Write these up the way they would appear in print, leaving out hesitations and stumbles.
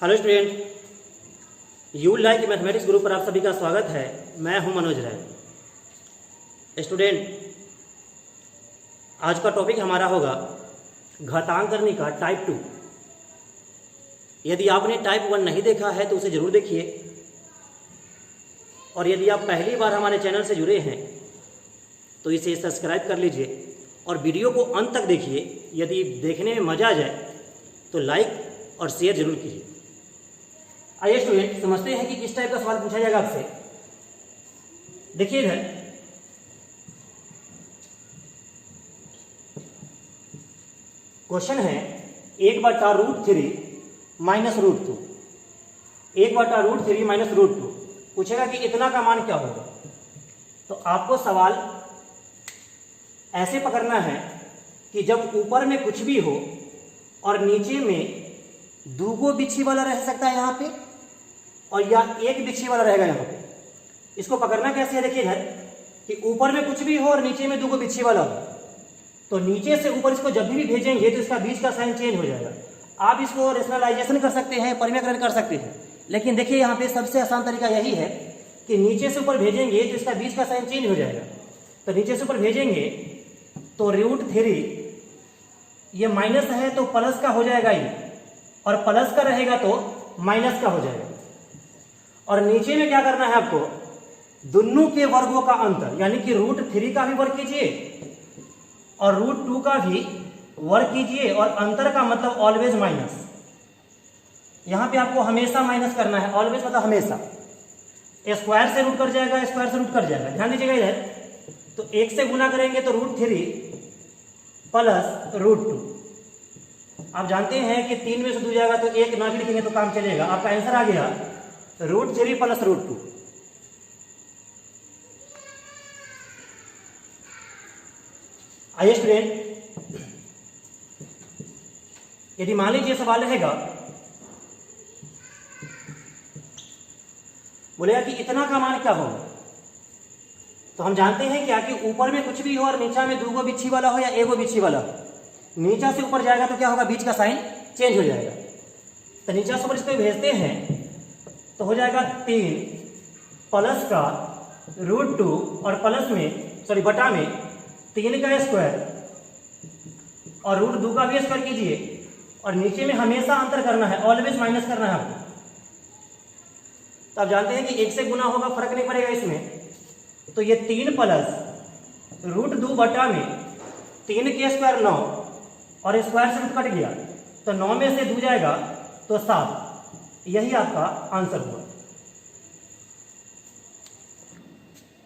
Hello student, you like mathematics group पर आप सभी का स्वागत है। मैं हूं मनोज राय। स्टूडेंट, आज का टॉपिक हमारा होगा घातांकनी का टाइप 2। यदि आपने टाइप 1 नहीं देखा है तो उसे ज़रूर देखिए, और यदि आप पहली बार हमारे चैनल से जुड़े हैं तो इसे सब्सक्राइब कर लीजिए और वीडियो को अंत तक देखिए। यदि देखने में मज़ा आ जाए तो लाइक और शेयर जरूर कीजिए। आइए स्टूडेंट, समझते हैं कि किस टाइप का सवाल पूछा जाएगा आपसे। देखिए इधर, क्वेश्चन है 1/√3 माइनस √2। 1/√3 माइनस √2 पूछेगा कि इतना का मान क्या होगा। तो आपको सवाल ऐसे पकड़ना है कि जब ऊपर में कुछ भी हो और नीचे में दूगो बिच्छी वाला रह सकता है यहाँ पे, और या एक बिच्छी वाला रहेगा यहाँ पे। इसको पकड़ना कैसे है, देखिए इधर कि ऊपर में कुछ भी हो और नीचे में दूगो बिच्छी वाला हो, तो नीचे से ऊपर इसको जब भी भेजेंगे तो इसका बीच का साइन चेंज हो जाएगा। आप इसको रेशनलाइजेशन कर सकते हैं, परिमेयकरण कर सकते हैं, लेकिन देखिए यहाँ पे सबसे आसान तरीका यही है कि नीचे से ऊपर भेजेंगे तो इसका बीच का साइन चेंज हो जाएगा। तो नीचे से ऊपर भेजेंगे तो √3 ये माइनस है तो प्लस का हो जाएगा ये, और प्लस का रहेगा तो माइनस का हो जाएगा। और नीचे में क्या करना है आपको, दोनों के वर्गों का अंतर, यानी कि √3 का भी वर्ग कीजिए और √2 का भी वर्ग कीजिए, और अंतर का मतलब ऑलवेज माइनस। यहां पे आपको हमेशा माइनस करना है, ऑलवेज मतलब हमेशा। स्क्वायर से रूट कर जाएगा, स्क्वायर से रूट कर जाएगा, ध्यान दीजिएगा इधर। तो 1 से गुना करेंगे तो √3 प्लस √2। आप जानते हैं कि 3 में से 2 जाएगा तो 1 ना भी लिखेंगे तो काम चलेगा। आपका आंसर आ गया √3 प्लस √2। आइए स्टूडेंट, यदि मान लीजिए सवाल रहेगा, बोलेगा कि इतना का मान क्या होगा, तो हम जानते हैं क्या कि ऊपर में कुछ भी हो और नीचा में दूगो बिच्छी वाला हो या एगो बिच्छी वाला हो, नीचा से ऊपर जाएगा तो क्या होगा, बीच का साइन चेंज हो जाएगा। तो नीचा से ऊपर इसको भेजते हैं तो हो जाएगा 3 प्लस का √2 और प्लस में बटा में 3 का स्क्वायर और √2 का भी स्क्वायर कीजिए, और नीचे में हमेशा अंतर करना है, ऑलवेज माइनस करना है आपको। तो आप जानते हैं कि 1 से गुना होगा, फर्क नहीं पड़ेगा इसमें। तो ये 3 प्लस √2 बटा में 3 के स्क्वायर 9, और स्क्वायर से रूट कट गया तो 9 में से 2 जाएगा तो 7। यही आपका आंसर हुआ।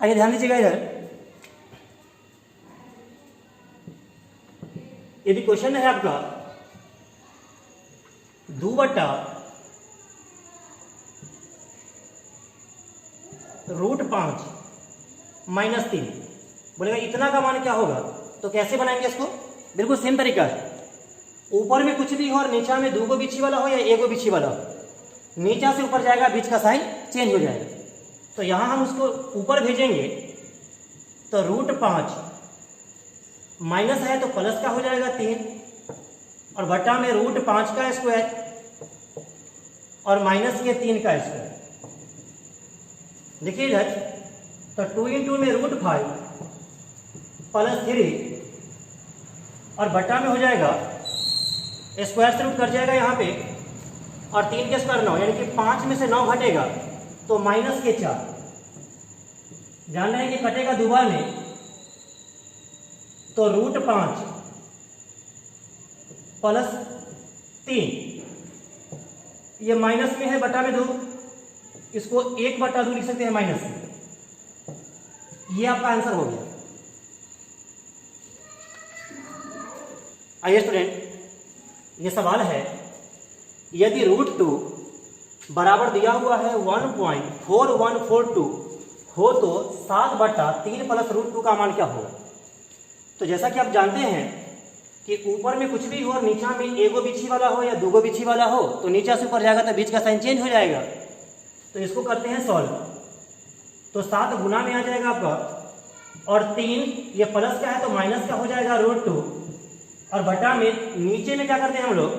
आइए ध्यान दीजिएगा इधर, यदि क्वेश्चन है आपका 2/√5 माइनस 3, बोलेगा इतना का मान क्या होगा, तो कैसे बनाएंगे इसको। बिल्कुल सेम तरीका है। ऊपर में कुछ भी हो और नीचा में दूगो बिच्छी वाला हो या एगो बिच्छी वाला हो, नीचा से ऊपर जाएगा, बीच का साइन चेंज हो जाएगा। तो यहां हम उसको ऊपर भेजेंगे तो √5 माइनस है तो प्लस का हो जाएगा 3, और बटा में √5 का स्क्वायर और माइनस के 3 का स्क्वायर। देखिए इधर, तो 2 × में √5 प्लस 3 और बटा में हो जाएगा, स्क्वायर से रूट कर जाएगा यहाँ पे, और 3 के स्क्वायर 9, यानी कि 5 में से 9 घटेगा तो माइनस के 4। जान रहे हैं कि कटेगा दोबारा में, तो √5 प्लस 3, ये माइनस में है, बटा में 2, इसको 1/2 लिख सकते हैं माइनस में। ये आपका आंसर हो गया। आइए स्टूडेंट, ये सवाल है, यदि √2 बराबर दिया हुआ है 1.4142 हो तो 7/3 प्लस √2 का मान क्या होगा। तो जैसा कि आप जानते हैं कि ऊपर में कुछ भी हो और नीचा में एगो बिच्छी वाला हो या दूगो बिच्छी वाला हो, तो नीचा से ऊपर जाएगा तो बीच का साइन चेंज हो जाएगा। तो इसको करते हैं सॉल्व। तो 7 गुना में आ जाएगा आपका, और 3 ये प्लस का है तो माइनस का हो जाएगा √2, और बटा में नीचे में क्या करते हैं हम लोग,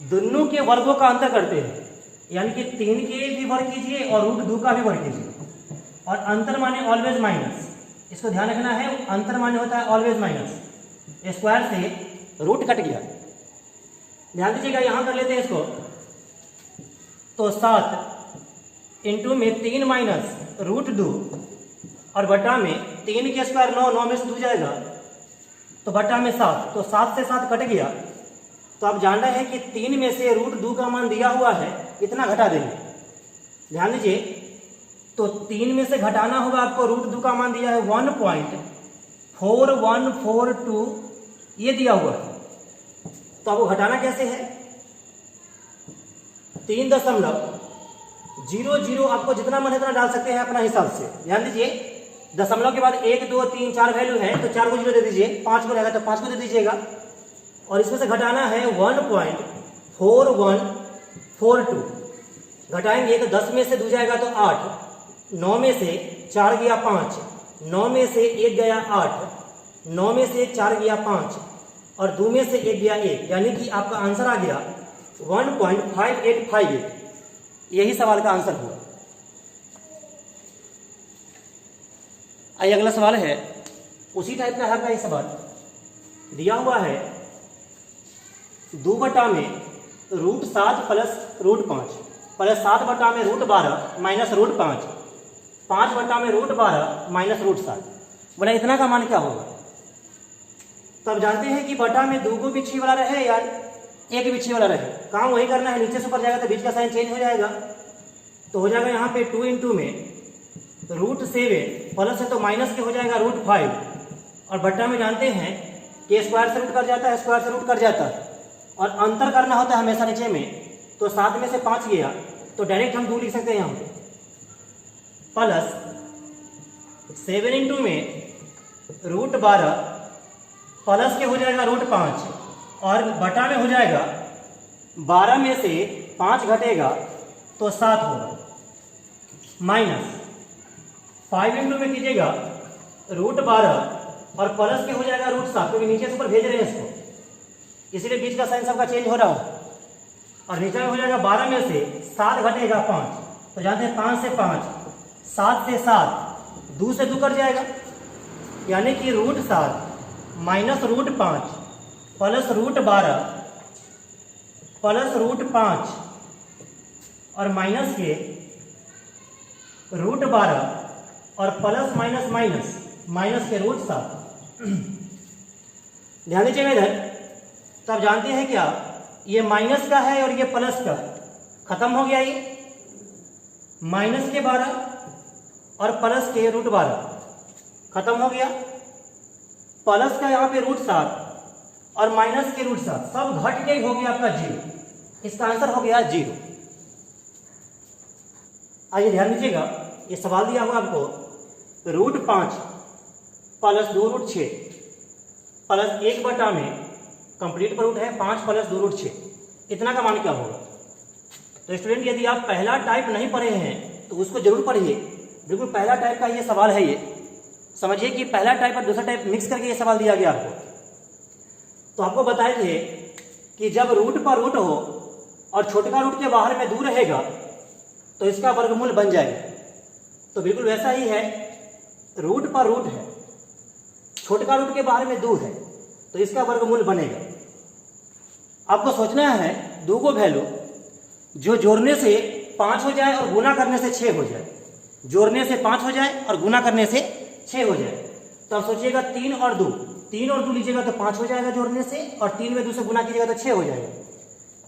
दोनों के वर्गों का अंतर करते हैं। यानी कि 3 के भी वर्ग कीजिए और रूट 2 का भी वर्ग कीजिए। और अंतर माने ऑलवेज माइनस, इसको ध्यान रखना है, अंतर माने होता है ऑलवेज माइनस। स्क्वायर से रूट कट गया, ध्यान दीजिएगा, यहां कर लेते हैं इसको। तो 7 इंटू में 3 माइनस रूट 2 और बटा में 3 के स्क्वायर 9, 9 में से 2 जाएगा तो बटा में 7, तो 7 से 7 कट गया। तो आप जान रहे हैं कि 3 में से रूट 2 का मान दिया हुआ है, इतना घटा देंगे। ध्यान दीजिए, तो 3 में से घटाना होगा आपको, रूट 2 का मान दिया है 1.4142, ये दिया हुआ है। तो आपको घटाना कैसे है, 3.00 आपको जितना मन है उतना डाल सकते हैं अपना हिसाब से। ध्यान दीजिए, दशमलव के बाद 1 2 3 4 वैल्यू है, तो 4 को 0 दे दीजिए, 5 को रहेगा तो 5 को दे दीजिएगा। और इसमें से घटाना है 1.4142, घटाएंगे तो 10 में से 2 जाएगा तो 8, 9 में से 4 गया 5, 9 में से 1 गया 8, 9 में से 4 गया 5 और 2 में से 1 गया 1, यानी कि आपका आंसर आ गया 1.5858। यही सवाल का आंसर हुआ। आइए अगला सवाल है, उसी टाइप का है, ये सवाल दिया हुआ है 2 बटा में रूट 7 प्लस रूट 5 प्लस 7 बटा में रूट 12 माइनस रूट 5, 5 बटा में रूट 12 माइनस रूट 7। बोला इतना का मान क्या होगा। तब जानते हैं कि बटा में 2 को बिच्छी वाला रहे या एक बिच्छी वाला रहे, काम वही करना है, नीचे से ऊपर जाएगा तो बीच का साइन चेंज हो जाएगा। तो हो जाएगा यहाँ पे 2 इंटू में रूट 7 प्लस है तो माइनस के हो जाएगा रूट 5 और बट्टा में जानते हैं कि स्क्वायर से रूट कर जाता है, स्क्वायर से रूट कर जाता है और अंतर करना होता है हमेशा नीचे में। तो 7 में से 5 गया तो डायरेक्ट हम 2 लिख सकते हैं यहाँ पे, प्लस 7 इंटू में रूट 12 प्लस के हो जाएगा रूट 5 और बटा में हो जाएगा 12 में से 5 घटेगा तो 7 होगा, माइनस 5 इंटू में कीजिएगा रूट 12 और प्लस के हो जाएगा रूट 7, क्योंकि नीचे से ऊपर भेज रहे हैं इसको, इसीलिए बीच का साइन सबका चेंज हो रहा है। और नीचे में हो जाएगा 12 में से 7 घटेगा 5, तो जानते हैं 5 से 5, 7 से 7, 2 से 2 कट जाएगा, यानी कि root 7 minus root 5 plus root 12 plus root 5 और माइनस के रूट 12 और प्लस माइनस माइनस माइनस के रूट 7। ध्यान दीजिएगा इधर, तो आप जानते हैं क्या, ये माइनस का है और ये प्लस का है, खत्म हो गया ये, माइनस के 12 और प्लस के रूट 12 खत्म हो गया, प्लस का यहाँ पे रूट 7 और माइनस के रूट 7 सब घट के हो गया आपका 0, इसका आंसर हो गया 0। आइए ध्यान दीजिएगा, ये सवाल दिया हुआ आपको रूट 5 प्लस 2 रूट 6 प्लस 1 बटा में कंप्लीट पर रूट है 5 प्लस 2 रूट 6, इतना का मान क्या होगा। तो स्टूडेंट यदि आप पहला टाइप नहीं पढ़े हैं तो उसको जरूर पढ़िए, बिल्कुल पहला टाइप का ये सवाल है। ये समझिए कि पहला टाइप और दूसरा टाइप मिक्स करके ये सवाल दिया गया आपको। तो आपको बताए थे कि जब रूट पर रूट हो और छोटका रूट के बाहर में 2 रहेगा तो इसका वर्गमूल बन जाएगा। तो बिल्कुल वैसा ही है, रूट पर रूट है, छोटका रूट के बाहर में 2 है तो इसका वर्गमूल बनेगा। आपको सोचना है 2 को वैल्यू जो जोड़ने से 5 हो जाए और गुना करने से 6 हो जाए, जोड़ने से 5 हो जाए और गुना करने से 6 हो जाए। तो आप सोचिएगा 3 और 2 लीजिएगा तो 5 हो जाएगा जोड़ने से, और 3 में 2 से गुना कीजिएगा तो 6 हो जाएगा,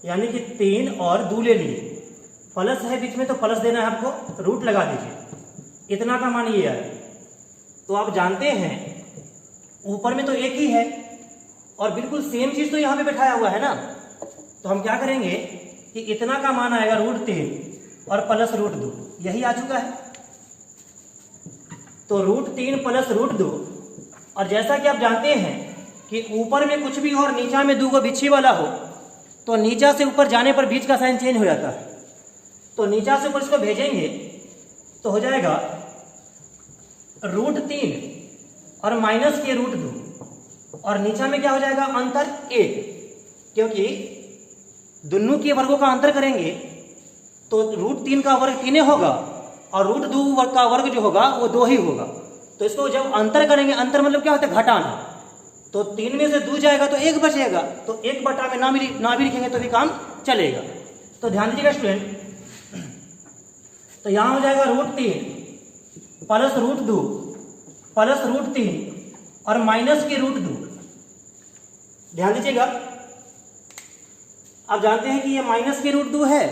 यानी कि 3 और 2 ले लिए, प्लस है बीच में तो प्लस देना है आपको, रूट लगा दीजिए, इतना का मान ये है। तो आप जानते हैं ऊपर में तो एक ही है और बिल्कुल सेम चीज तो यहाँ पे बैठाया हुआ है ना, तो हम क्या करेंगे कि इतना का मान आएगा रूट 3 और प्लस रूट 2, यही आ चुका है। तो रूट 3 प्लस रूट 2, और जैसा कि आप जानते हैं कि ऊपर में कुछ भी हो और नीचा में 2 को बिच्छी वाला हो तो नीचा से ऊपर जाने पर बीच का साइन चेंज हो जाता है। तो नीचा से ऊपर इसको भेजेंगे तो हो जाएगा रूट 3 और माइनस के रूट 2, और नीचा में क्या हो जाएगा अंतर 1, क्योंकि दोनों के वर्गों का अंतर करेंगे तो √3 का वर्ग 3 होगा और √2 का वर्ग जो होगा वो 2 ही होगा। तो इसको जब अंतर करेंगे, अंतर मतलब क्या होता है, घटाना, तो 3 में से 2 जाएगा तो 1 बचेगा, तो 1 बटा में ना भी लिखेंगे तो भी काम चलेगा। तो ध्यान दीजिएगा स्टूडेंट, तो यहां हो जाएगा √3 प्लस √2 प्लस √3 और माइनस के √2। ध्यान दीजिएगा, आप जानते हैं कि ये माइनस के √2 है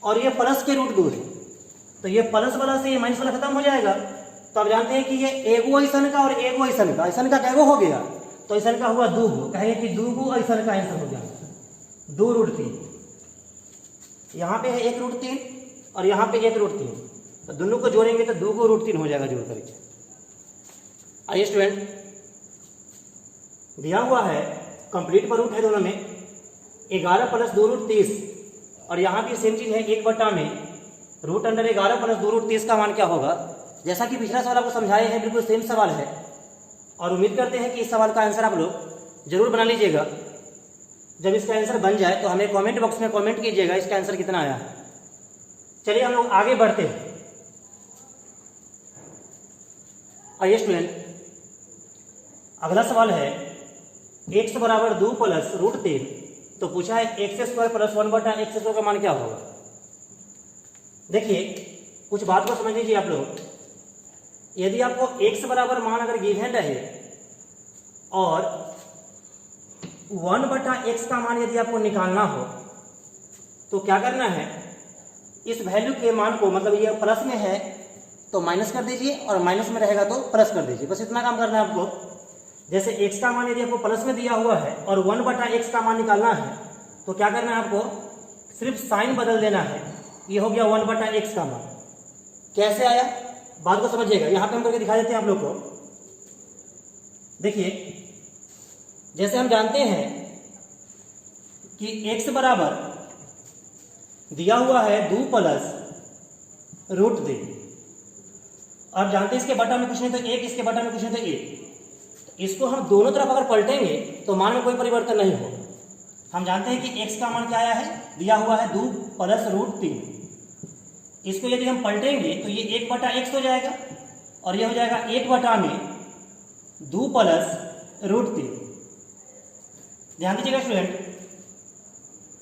और ये प्लस के √2 है, तो ये प्लस वाला से ये माइनस वाला खत्म हो जाएगा। तो आप जानते हैं कि ये एगो ऐसन का और एगो ऐसन का, ऐसन का कैगो हो गया, तो ऐसन का हुआ 2 गो, कहेंगे कि 2 गो ऐसन का आंसर हो जाएगा 2 √3। यहाँ पे है 1 √3 और यहाँ पे 1 √3, तो दोनों को जोड़ेंगे तो 2 गो √3 हो जाएगा जोड़ करके। आइए स्टूडेंट, दिया हुआ है कंप्लीट पर रूट है दोनों में 11 प्लस 2 √30 और यहाँ भी सेम चीज है 1 बटा में √11 प्लस 2 √30 का मान क्या होगा। जैसा कि पिछला सवाल आपको समझाए हैं, बिल्कुल सेम सवाल है और उम्मीद करते हैं कि इस सवाल का आंसर आप लोग जरूर बना लीजिएगा। जब इसका आंसर बन जाए तो हमें कमेंट बॉक्स में कमेंट कीजिएगा इसका आंसर कितना आया है। चलिए हम लोग आगे बढ़ते हैं। आइए स्टूडेंट, अगला सवाल है x बराबर 2 प्लस √3, तो पूछा है x² प्लस 1 बटा x² का मान क्या होगा। देखिए कुछ बात को समझ लीजिए आप लोग, यदि आपको x बराबर मान अगर गिवन रहे और 1 बटा x का मान यदि आपको निकालना हो तो क्या करना है, इस वैल्यू के मान को, मतलब ये प्लस में है तो माइनस कर दीजिए और माइनस में रहेगा तो प्लस कर दीजिए, बस इतना काम करना है आपको। जैसे x का मान यदि आपको प्लस में दिया हुआ है और 1 बटा x का मान निकालना है तो क्या करना है आपको, सिर्फ साइन बदल देना है। ये हो गया 1 बटा x का मान। कैसे आया बात को समझिएगा, यहां पे हम करके दिखा देते हैं आप लोग को। देखिए जैसे हम जानते हैं कि x बराबर दिया हुआ है 2 प्लस √3 और जानते हैं इसके बटा में कुछ नहीं तो 1, इसके बटा में कुछ नहीं तो 1। इसको हम दोनों तरफ अगर पलटेंगे तो मान में कोई परिवर्तन नहीं होगा। हम जानते हैं कि x का मान क्या आया है, दिया हुआ है 2 प्लस √3। इसको यदि हम पलटेंगे तो ये 1 बटा x हो जाएगा और ये हो जाएगा 1 बटा में 2 प्लस √3। ध्यान दीजिएगा स्टूडेंट,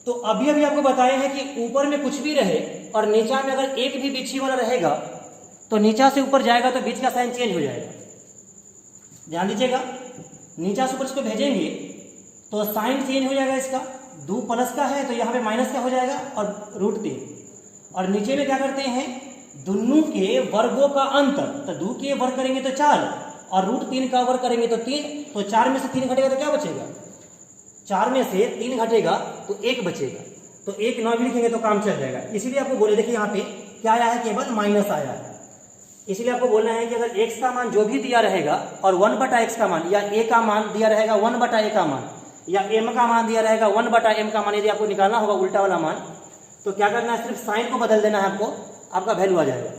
तो अभी अभी आपको बताए हैं कि ऊपर में कुछ भी रहे और नीचा में अगर एक भी बीच वाला रहेगा तो नीचा से ऊपर जाएगा तो बीच का साइन चेंज हो जाएगा। ध्यान दीजिएगा, नीचा से ऊपर इसको भेजेंगे तो साइन चेंज हो जाएगा इसका, 2 प्लस का है तो यहाँ पे माइनस का हो जाएगा और √3। और नीचे में क्या करते हैं, दोनों के वर्गों का अंतर, तो 2 के वर्ग करेंगे तो 4 और √3 का वर्ग करेंगे तो 3, तो 4 में से 3 घटेगा तो क्या बचेगा, 4 में से 3 घटेगा तो 1 बचेगा, तो 1 ना भी लिखेंगे तो काम चल जाएगा। इसीलिए आपको बोले, देखिए यहाँ पे क्या आया है, केवल माइनस आया है। इसलिए आपको बोलना है कि अगर x का मान जो भी दिया रहेगा और 1 बटा x का मान या a का मान दिया रहेगा 1 बटा a का मान या m का मान दिया रहेगा 1 बटा m का मान, यदि आपको निकालना होगा उल्टा वाला मान, तो क्या करना है, सिर्फ साइन को बदल देना है आपको, आपका वैल्यू आ जाएगा।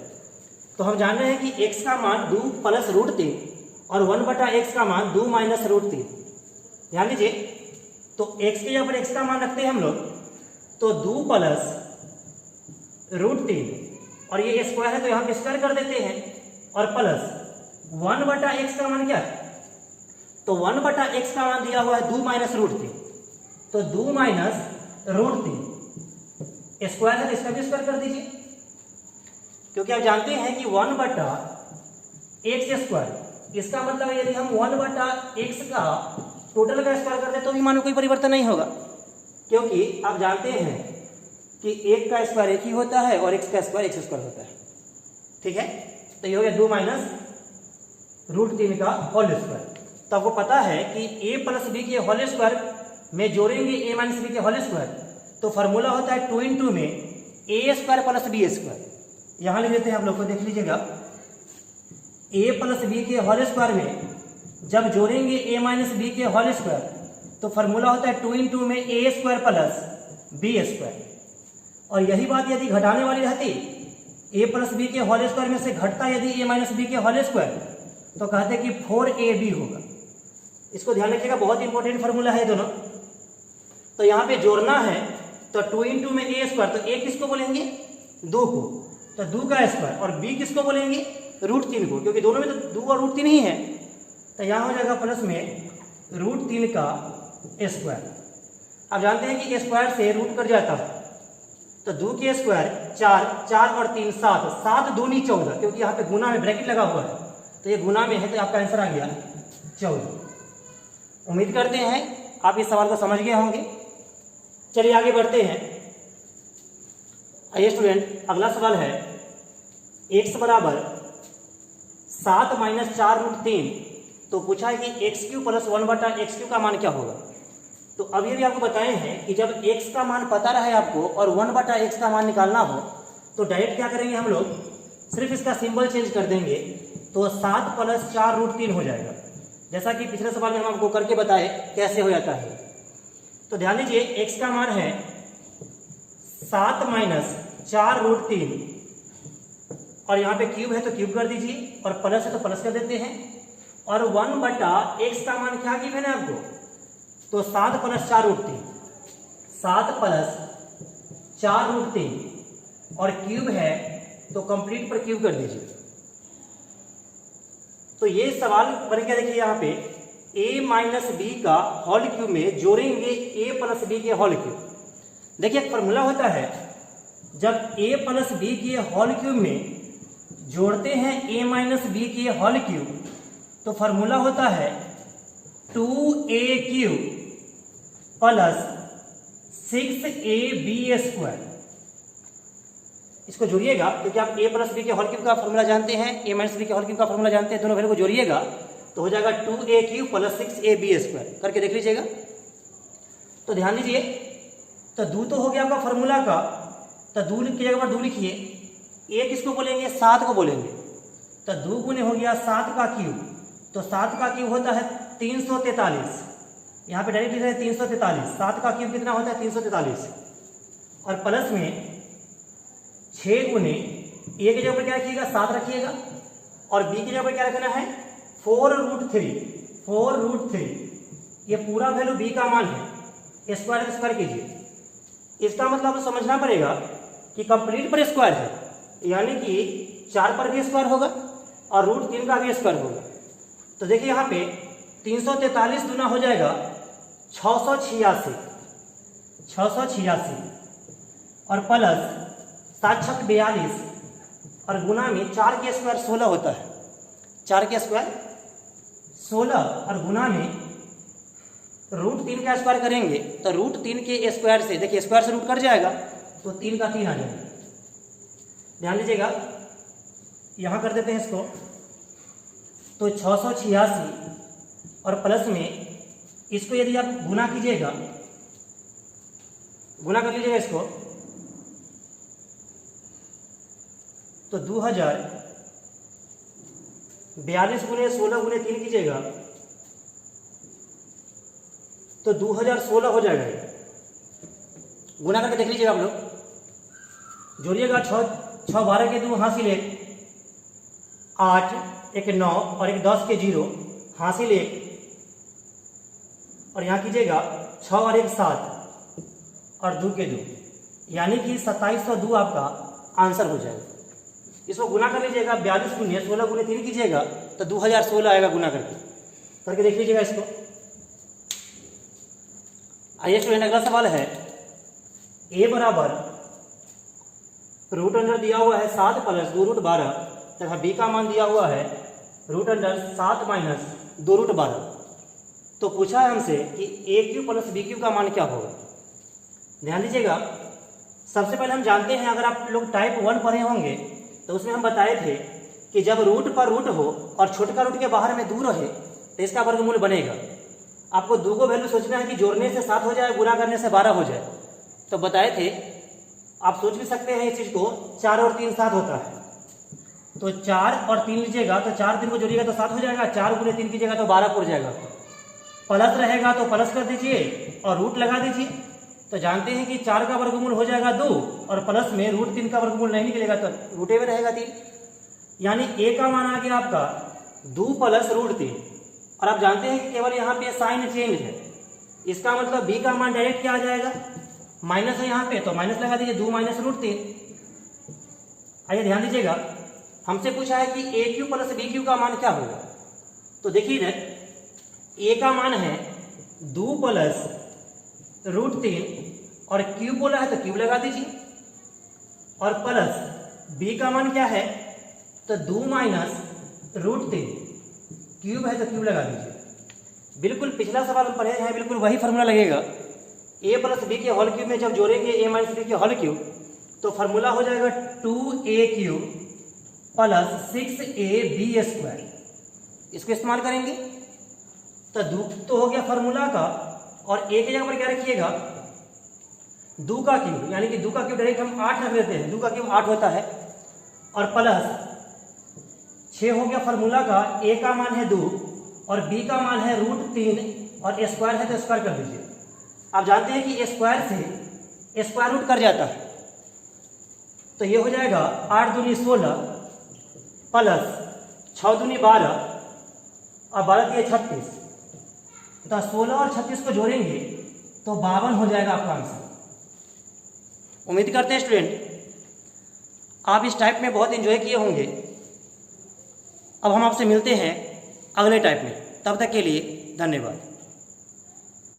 तो हम जान रहे हैं कि x का मान 2 प्लस √3 और 1 बटा x का मान 2 माइनस √3। ध्यान दीजिए, तो x के यहाँ पर x का मान रखते हैं हम लोग, तो 2 प्लस √3 और ये स्क्वायर है तो यहाँ पे स्क्वायर कर देते हैं और प्लस 1 बटा x का मान क्या है, तो 1 बटा x का मान दिया हुआ है 2 माइनस √3, तो 2 माइनस √3 स्क्वायर है तो इसका भी स्क्वायर कर दीजिए, क्योंकि आप जानते हैं कि 1 बटा x स्क्वायर, इसका मतलब यदि हम 1 बटा x का टोटल का स्क्वायर कर दे तो भी मान में कोई परिवर्तन नहीं होगा, क्योंकि आप जानते हैं कि 1 का स्क्वायर 1 ही होता है और x का स्क्वायर x स्क्वायर होता है। ठीक है, तो ये हो गया 2 माइनस √3 का होल स्क्वायर। तो आपको पता है कि a प्लस b के होल स्क्वायर में जोड़ेंगे a माइनस b के होल स्क्वायर, तो फॉर्मूला होता है 2 × में a square plus b square. यहां लिख देते हैं, आप लोग को देख लीजिएगा, a प्लस b के होल स्क्वायर में जब जोड़ेंगे a माइनस b के होल स्क्वायर तो फॉर्मूला होता है 2 × में a square plus b square. और यही बात यदि घटाने वाली रहती, a प्लस b के होल स्क्वायर में से घटता यदि a माइनस b के होल स्क्वायर, तो कहते कि 4ab होगा। इसको ध्यान रखिएगा, बहुत इंपॉर्टेंट फॉर्मूला है दोनों। तो यहाँ पे जोड़ना है तो 2 इंटू में ए स्क्वायर, तो ए किसको बोलेंगे? 2 को, तो 2 का स्क्वायर, और बी किसको बोलेंगे? √3 को, क्योंकि दोनों में तो 2 और √3 ही है। तो यहाँ हो जाएगा प्लस में √3 का स्क्वायर। अब जानते हैं कि स्क्वायर से रूट कर जाता है, तो 2 के स्क्वायर 4, 4 और 3 7, 7 दूनी 14, क्योंकि यहाँ पे गुना में ब्रैकेट लगा हुआ है, तो ये गुना में है, तो आपका आंसर आ गया 14। उम्मीद करते हैं आप इस सवाल को समझ गए होंगे। चलिए आगे बढ़ते हैं। आइए स्टूडेंट, अगला सवाल है x बराबर 7 - 4√3। तो पूछा है कि x³ + 1/x³ का मान क्या होगा। तो अब ये भी आपको बताए हैं कि जब x का मान पता रहे आपको और 1/x का मान निकालना हो, तो डायरेक्ट क्या करेंगे हम लोग, सिर्फ इसका सिंबल चेंज कर देंगे, तो 7 + 4√3 हो जाएगा। जैसा कि पिछले सवाल में हम आपको करके बताए कैसे हो जाता है। तो ध्यान दीजिए, x का मान है 7 - 4√3, और यहाँ पे क्यूब है तो क्यूब कर दीजिए, और प्लस है तो प्लस कर देते हैं, और 1/x का मान क्या गिवन है आपको, तो 7 + 4√3, 7 + 4√3, और क्यूब है तो कंप्लीट पर क्यूब कर दीजिए। तो ये सवाल बन गया। देखिए यहाँ पे a - b का होल क्यूब में जोड़ेंगे a + b के होल क्यूब। देखिए एक फॉर्मूला होता है, जब a + b के होल क्यूब में जोड़ते हैं a - b के होल क्यूब, तो फॉर्मूला होता है 2a³ + 6ab²। इसको जोड़िएगा, क्योंकि आप a + b के होल क्यूब का फॉर्मूला जानते हैं, a - b के होल क्यूब का फॉर्मूला जानते हैं, दोनों वैल्यू को जोड़िएगा तो हो जाएगा 2a³ + 6ab²। करके देख लीजिएगा। तो ध्यान दीजिए, तो 2 तो हो गया आपका फॉर्मूला का, तो 2 की जगह पर 2 लिखिए। a किसको बोलेंगे? 7 को बोलेंगे। तो 2 गुने हो गया 7 का क्यूब, तो 7 का क्यूब होता है 343। यहाँ पे डायरेक्ट लिख रहे हैं 343। 7 का क्यूब कितना होता है? 343। और प्लस में 6 गुने a की जगह पर क्या रखिएगा? 7 रखिएगा, और b की जगह पर क्या रखना है? 4√3। 4√3 ये पूरा वैल्यू b का मान है। स्क्वायर कीजिए। इसका मतलब आपको समझना पड़ेगा कि कंप्लीट पर स्क्वायर है, यानी कि 4 पर भी स्क्वायर होगा और √3 का भी स्क्वायर होगा। तो देखिए यहाँ पे 343 गुना हो जाएगा 686, 686, और प्लस 7 × 6 = 42, और गुना में 4 के स्क्वायर 16 होता है। 4 के स्क्वायर 16, और गुना में √3 का स्क्वायर करेंगे, तो √3 के स्क्वायर से, देखिए स्क्वायर से रूट कर जाएगा, तो 3 का 3 आ जाएगा। ध्यान दीजिएगा, यहाँ कर देते हैं इसको, तो 686, और प्लस में इसको यदि आप गुना कीजिएगा, गुना कर लीजिएगा इसको, तो 2042 गुने 16 गुने 3 कीजिएगा, तो 2016 हो जाएगा। गुना करके देख लीजिएगा आप लोग, जोड़िएगा। 6 12 के 2 हासिल 1, 8 1 9 और 1 10 के 0 हासिल 1, और यहाँ कीजिएगा 6 और 1 7 और 2 के 2, यानी कि 2702 आपका आंसर हो जाएगा। इसको गुना कर लीजिएगा। 42 गुने 16 गुने 3 कीजिएगा, तो 2016 आएगा गुना करके देख लीजिएगा इसको। आइए स्टूडेंट, अगला सवाल है a बराबर √अंडर दिया हुआ है 7 + 2√12 तथा b का मान दिया हुआ है √7 - 2√12। तो पूछा है हमसे कि a³ + b³ का मान क्या होगा। ध्यान दीजिएगा, सबसे पहले हम जानते हैं, अगर आप लोग टाइप 1 पढ़े होंगे तो उसमें हम बताए थे कि जब रूट पर रूट हो और छोटका रूट के बाहर में 2 रहे तो इसका वर्गमूल बनेगा। आपको 2 को वैल्यू सोचना है कि जोड़ने से 7 हो जाए, गुणा करने से 12 हो जाए। तो बताए थे, आप सोच भी सकते हैं इस चीज को, 4 और 3 7 होता है, तो 4 और 3 लीजिएगा, तो 4 3 को जोड़िएगा तो 7 हो जाएगा, 4 गुने 3 कीजिएगा तो 12 हो जाएगा। प्लस रहेगा तो प्लस कर दीजिए और रूट लगा दीजिए। तो जानते हैं कि 4 का वर्गमूल हो जाएगा 2, और प्लस में √3 का वर्गमूल नहीं निकलेगा, तो रूटे में रहेगा 3, यानी a का मान आ गया आपका 2 + √3। और आप जानते हैं कि केवल यहाँ पे साइन चेंज है, इसका मतलब b का मान डायरेक्ट क्या आ जाएगा? माइनस है यहाँ पे तो माइनस लगा दीजिए, 2 माइनस रूट 3। आइए ध्यान दीजिएगा, हमसे पूछा है कि ए क्यू प्लस बी क्यू का मान क्या होगा। तो देखिए इधर ए का मान है 2 प्लस रूट 3 और क्यूब बोला है तो क्यूब लगा दीजिए, और प्लस बी का मान क्या है तो 2 माइनस रूट 3, क्यूब है तो क्यूब लगा दीजिए। बिल्कुल पिछला सवाल हम पढ़े हैं, बिल्कुल वही फॉर्मूला लगेगा। ए प्लस बी के होल क्यूब में जब जोड़ेंगे ए माइनस बी के होल क्यूब तो फॉर्मूला हो जाएगा 2a cube plus 6ab square. इसको इस्तेमाल करेंगे तो 2 तो हो गया फॉर्मूला का, और ए की जगह पर क्या रखिएगा 2 का क्यूब, यानी कि 2 का क्यूब डायरेक्ट हम 8 रख लेते हैं, 2 का क्यूब 8 होता है, और प्लस 6 हो गया फॉर्मूला का। ए का मान है 2 और बी का मान है रूट 3 और स्क्वायर है तो स्क्वायर कर दीजिए। आप जानते हैं कि स्क्वायर से स्क्वायर रूट कर जाता है, तो ये हो जाएगा 8 दूनी 16 प्लस 6 दूनी 12 और 12 दिए 36, तो 16 और 36 को जोड़ेंगे तो 52 हो जाएगा आपका आंसर। उम्मीद करते हैं स्टूडेंट आप इस टाइप में बहुत एंजॉय किए होंगे। अब हम आपसे मिलते हैं अगले टाइप में, तब तक के लिए धन्यवाद।